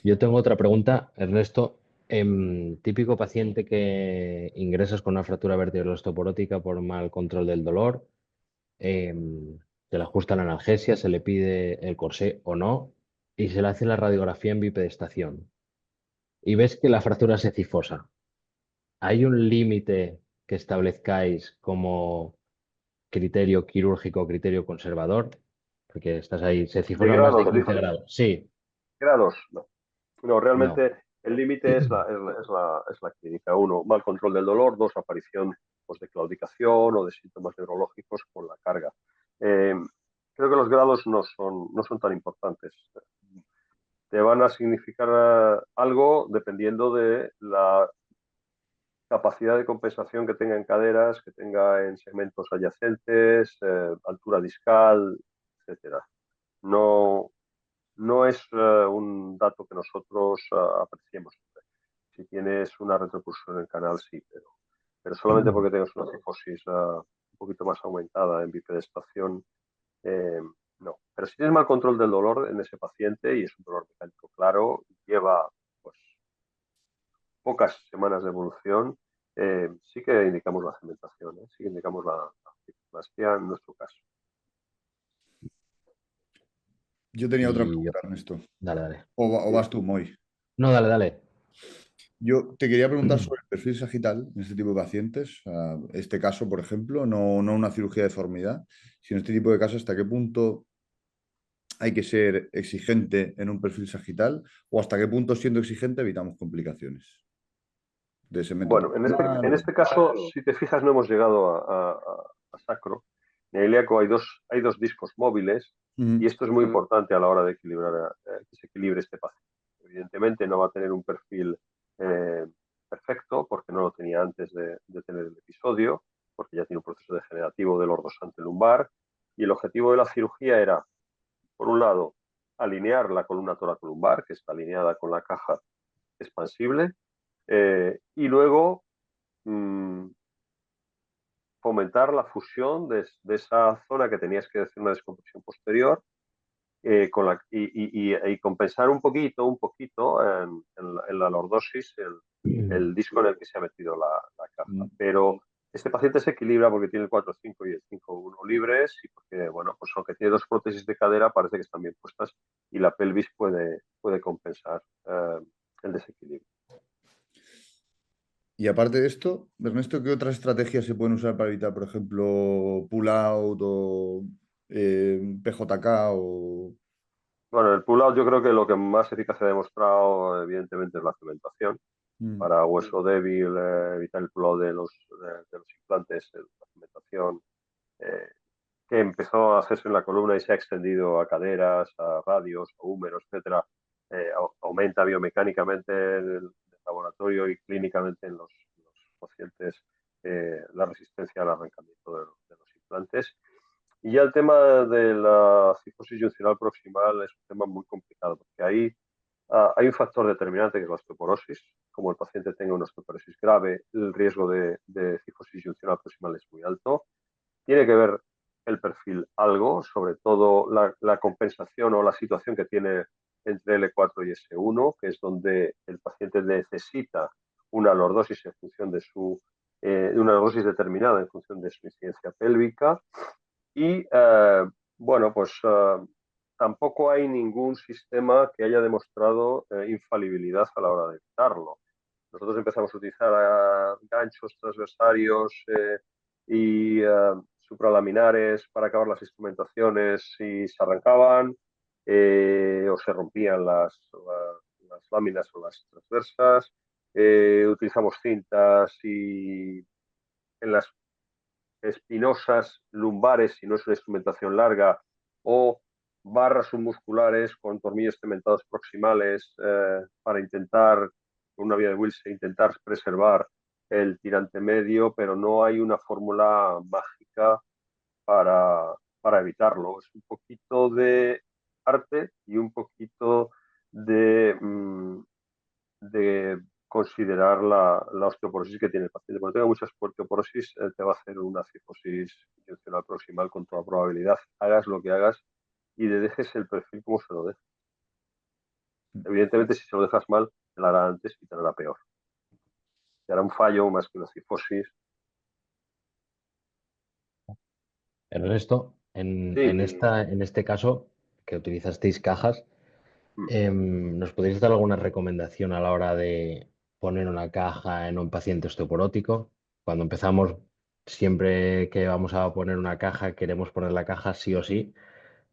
Yo tengo otra pregunta, Ernesto. Típico paciente que ingresas con una fractura vertebral osteoporótica por mal control del dolor, se le ajusta la analgesia, se le pide el corsé o no, y se le hace la radiografía en bipedestación. Y ves que la fractura se cifosa. ¿Hay un límite que establezcáis como criterio quirúrgico, criterio conservador? Porque estás ahí, se De cifosan más de grados, 15 dices. grados. Sí, Grados, no. No, no. realmente el límite es la clínica. Uno, mal control del dolor. Dos, aparición pues, de claudicación o de síntomas neurológicos con la carga. Eh, Creo que los grados no son tan importantes. Te van a significar algo dependiendo de la capacidad de compensación que tenga en caderas, que tenga en segmentos adyacentes, altura discal, etcétera. No, no es un dato que nosotros apreciemos. Si tienes una retrocursión en el canal, sí, pero pero solamente porque tengas una cifosis un poquito más aumentada en bipedestación, no. Pero si tienes mal control del dolor en ese paciente y es un dolor mecánico claro, lleva pues pocas semanas de evolución, sí que indicamos la cementación, sí que indicamos la cistoplastia en nuestro caso. Yo tenía otra Y pregunta, Ernesto. dale, dale. O vas tú, Moy. No, dale, dale. Yo te quería preguntar sobre el perfil sagital en este tipo de pacientes. Este caso, por ejemplo, no una cirugía de deformidad, sino este tipo de casos, ¿hasta qué punto hay que ser exigente en un perfil sagital o hasta qué punto siendo exigente evitamos complicaciones de segmento Bueno, terminal en o... este caso, si te fijas, no hemos llegado a sacro. En el ilíaco hay dos discos móviles y Ujú. esto es muy importante a la hora de equilibrar, que se equilibre este paciente. Evidentemente no va a tener un perfil eh, perfecto porque no lo tenía antes de tener el episodio, porque ya tiene un proceso degenerativo del ordosante lumbar y el objetivo de la cirugía era, por un lado, alinear la columna toracolumbar, que está alineada con la caja expansible, y luego fomentar la fusión de esa zona que tenías que hacer una descompresión posterior y compensar un poquito en la lordosis el disco en el que se ha metido la caja. Pero este paciente se equilibra porque tiene el 4,5 y el 5,1 libres y porque, bueno, pues aunque tiene dos prótesis de cadera, parece que están bien puestas y la pelvis puede compensar el desequilibrio. Y aparte de esto, Ernesto, ¿qué otras estrategias se pueden usar para evitar, por ejemplo, pull-out o PJK o... Bueno, el pull-out yo creo que lo que más eficaz se ha demostrado, evidentemente, es la cementación. Mm, Para hueso débil, evitar el pull-out de los implantes, la cementación, eh, que empezó a hacerse en la columna y se ha extendido a caderas, a radios, a húmeros, etcétera, aumenta biomecánicamente en el laboratorio y clínicamente en los pacientes la resistencia al arrancamiento de los implantes. Y ya el tema de la cifosis yuncional proximal es un tema muy complicado, porque ahí hay un factor determinante que es la osteoporosis. Como el paciente tenga una osteoporosis grave, el riesgo de cifosis yuncional proximal es muy alto. Tiene que ver el perfil algo, sobre todo la compensación o la situación que tiene entre L4 y S1, que es donde el paciente necesita una lordosis en función de una lordosis determinada en función de su incidencia pélvica. Y bueno, pues tampoco hay ningún sistema que haya demostrado infalibilidad a la hora de evitarlo. Nosotros empezamos a utilizar ganchos transversarios y supralaminares para acabar las instrumentaciones y se arrancaban o se rompían las láminas o las transversas. Utilizamos cintas y en las espinosas lumbares, si no es una instrumentación larga, o barras submusculares con tornillos cementados proximales para intentar, con una vía de Wilson, intentar preservar el tirante medio, pero no hay una fórmula mágica para evitarlo. Es un poquito de arte y un poquito de considerar la osteoporosis que tiene el paciente. Cuando tenga mucha osteoporosis, te va a hacer una cifosis intencional proximal con toda probabilidad. Hagas lo que hagas y le dejes el perfil como se lo dejes. Evidentemente, si se lo dejas mal, te la hará antes y te la hará peor. Te hará un fallo más que una cifosis. Ernesto, Sí. en este caso que utilizasteis cajas, ¿nos podéis dar alguna recomendación a la hora de poner una caja en un paciente osteoporótico? Cuando empezamos, siempre que vamos a poner una caja, queremos poner la caja sí o sí,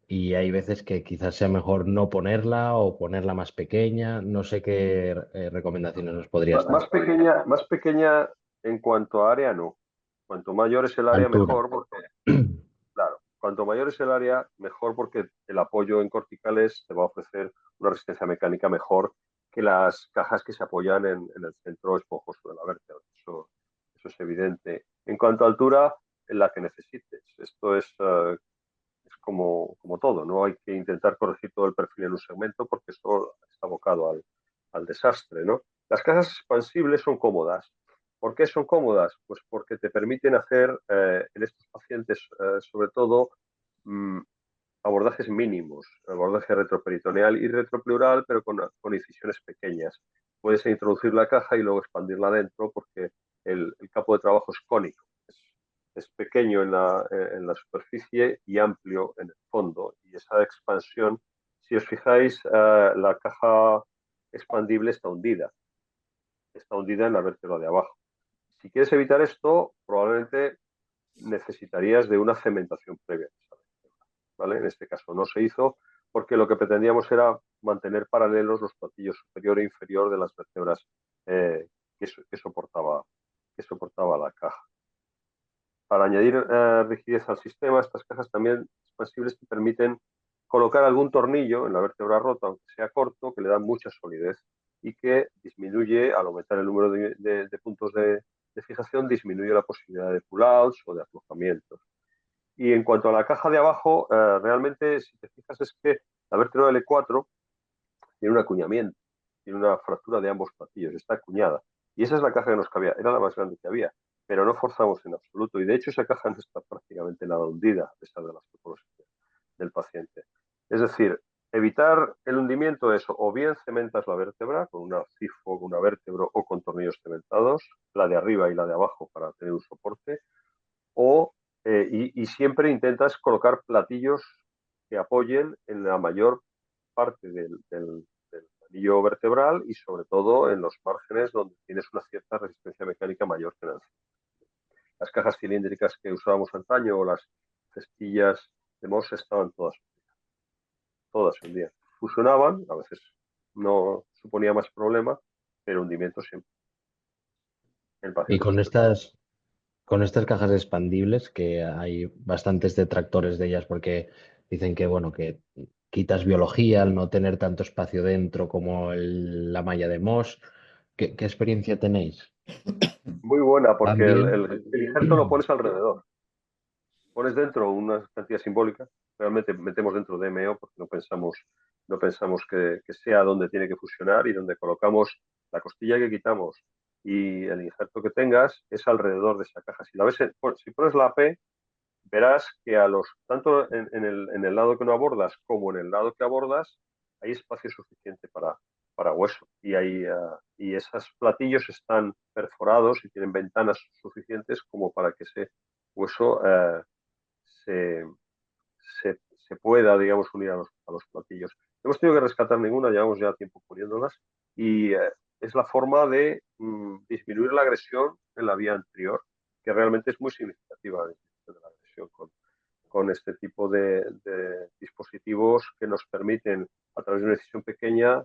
y hay veces que quizás sea mejor no ponerla o ponerla más pequeña. No sé qué recomendaciones nos podrías dar. Más pequeña en cuanto a área, no. Cuanto mayor es el área, Altura. mejor, porque claro, cuanto mayor es el área, mejor porque el apoyo en corticales te va a ofrecer una resistencia mecánica mejor que las cajas que se apoyan en el centro esponjoso de la vértebra. Eso es evidente. En cuanto a altura, en la que necesites. Esto es como todo, no hay que intentar corregir todo el perfil en un segmento porque esto está abocado al desastre, ¿no? Las cajas expansibles son cómodas, ¿Por qué son cómodas? Pues porque te permiten hacer en estos pacientes, sobre todo, mm, abordajes mínimos, abordaje retroperitoneal y retropleural, pero con incisiones pequeñas. Puedes introducir la caja y luego expandirla dentro porque el campo de trabajo es cónico. Es pequeño en la superficie y amplio en el fondo. Y esa expansión, si os fijáis, la caja expandible está hundida en la vértebra de abajo. Si quieres evitar esto, probablemente necesitarías de una cementación previa, ¿vale? En este caso no se hizo porque lo que pretendíamos era mantener paralelos los platillos superior e inferior de las vértebras que soportaba la caja. Para añadir rigidez al sistema, estas cajas también expansibles te permiten colocar algún tornillo en la vértebra rota, aunque sea corto, que le da mucha solidez y que disminuye, al aumentar el número de puntos de fijación, disminuye la posibilidad de pull-outs o de aflojamientos. Y en cuanto a la caja de abajo, realmente, si te fijas, es que la vértebra L4 tiene un acuñamiento, tiene una fractura de ambos platillos, está acuñada. Y esa es la caja que nos cabía, era la más grande que había, pero no forzamos en absoluto. Y de hecho esa caja no está prácticamente nada hundida, a pesar de las osteoporosis del paciente. Es decir, evitar el hundimiento es o bien cementas la vértebra con una CIFO, con una vértebra o con tornillos cementados, la de arriba y la de abajo para tener un soporte, o, y siempre intentas colocar platillos que apoyen en la mayor parte del anillo vertebral y sobre todo en los márgenes donde tienes una cierta resistencia mecánica mayor que en el centro. Las cajas cilíndricas que usábamos antaño o las cestillas de Mohs estaban todas hundían. Fusionaban, a veces no suponía más problema, pero hundimiento siempre. El Y paciente con estas cajas expandibles, que hay bastantes detractores de ellas porque dicen que, bueno, que quitas biología al no tener tanto espacio dentro como la malla de Mohs. ¿Qué experiencia tenéis? muy buena ¿Van porque bien? el injerto lo pones alrededor. Pones dentro una cantidad simbólica, realmente metemos dentro DMO porque no pensamos que sea donde tiene que fusionar y donde colocamos la costilla que quitamos y el injerto que tengas es alrededor de esa caja. Si la ves, si pones la P, verás que tanto en el lado que no abordas como en el lado que abordas, hay espacio suficiente para hueso. Y esos platillos están perforados y tienen ventanas suficientes como para que ese hueso se, se pueda, digamos, unir a los platillos. No hemos tenido que rescatar ninguna, llevamos ya tiempo poniéndolas y es la forma de disminuir la agresión en la vía anterior, que realmente es muy significativa de la agresión con este tipo de dispositivos que nos permiten, a través de una decisión pequeña,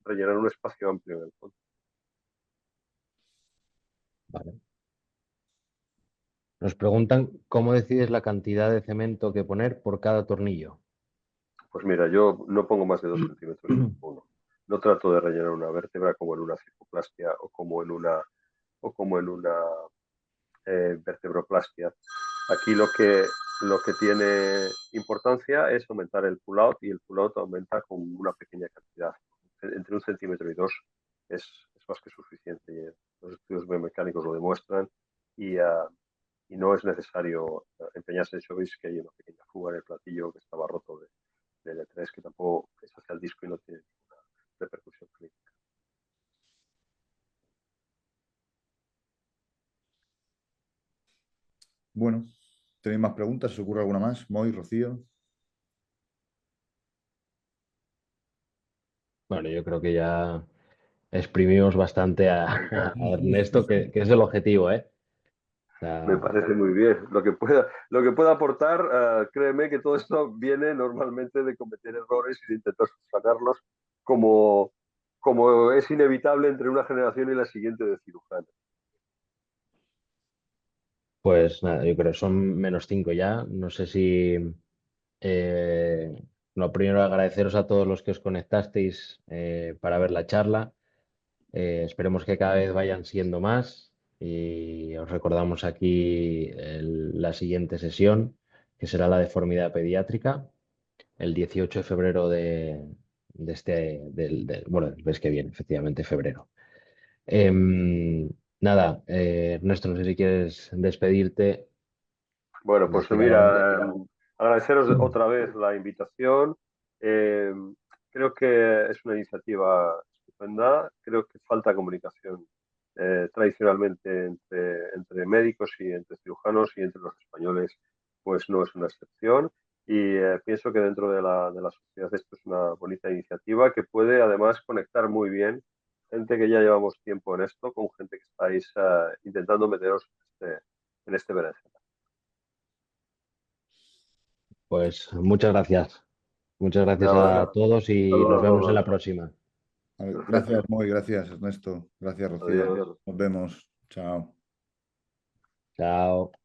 rellenar un espacio amplio en el fondo. Vale. Nos preguntan cómo decides la cantidad de cemento que poner por cada tornillo. Pues mira, yo no pongo más de 2 centímetros por uno. No trato de rellenar una vértebra como en una circunplastia o como en una vertebroplastia. Aquí lo que tiene importancia es aumentar el pull-out y el pull-out aumenta con una pequeña cantidad. Entre 1 centímetro y 2 es más que suficiente. Los estudios biomecánicos lo demuestran y no es necesario empeñarse. De hecho, veis que hay una pequeña fuga en el platillo que estaba roto de L3, que tampoco es hacia el disco y no tiene ninguna repercusión clínica. Bueno, ¿tenéis más preguntas? ¿Se ocurre alguna más? Moy, Rocío. Bueno, yo creo que ya exprimimos bastante a Ernesto, que es el objetivo, ¿eh? O Me sea, parece muy bien. Lo que pueda aportar, créeme que todo esto viene normalmente de cometer errores y de intentar subsanarlos, como es inevitable entre una generación y la siguiente de cirujanos. pues nada, yo creo que son -5 ya. No sé si lo primero agradeceros a todos los que os conectasteis para ver la charla. Esperemos que cada vez vayan siendo más y os recordamos aquí la siguiente sesión, que será la deformidad pediátrica, el 18 de febrero bueno, el mes que viene, efectivamente, febrero. Nada, Ernesto, no sé si quieres despedirte. Bueno, pues Decir algo. mira, agradeceros otra vez la invitación. Eh, Creo que es una iniciativa estupenda. Creo que falta comunicación tradicionalmente entre médicos y entre cirujanos y entre los españoles, pues no es una excepción. Y pienso que dentro de la sociedad esto es una bonita iniciativa que puede además conectar muy bien gente que ya llevamos tiempo en esto con gente que estáis intentando meteros en este beneficio. Pues muchas gracias. Muchas gracias Nada, a todos y nos saludos a vemos en todos. la próxima. Vale, gracias, Perfecto. Moy, gracias, Ernesto. Gracias, Rocío. Adiós. Nos vemos. Chao. Chao.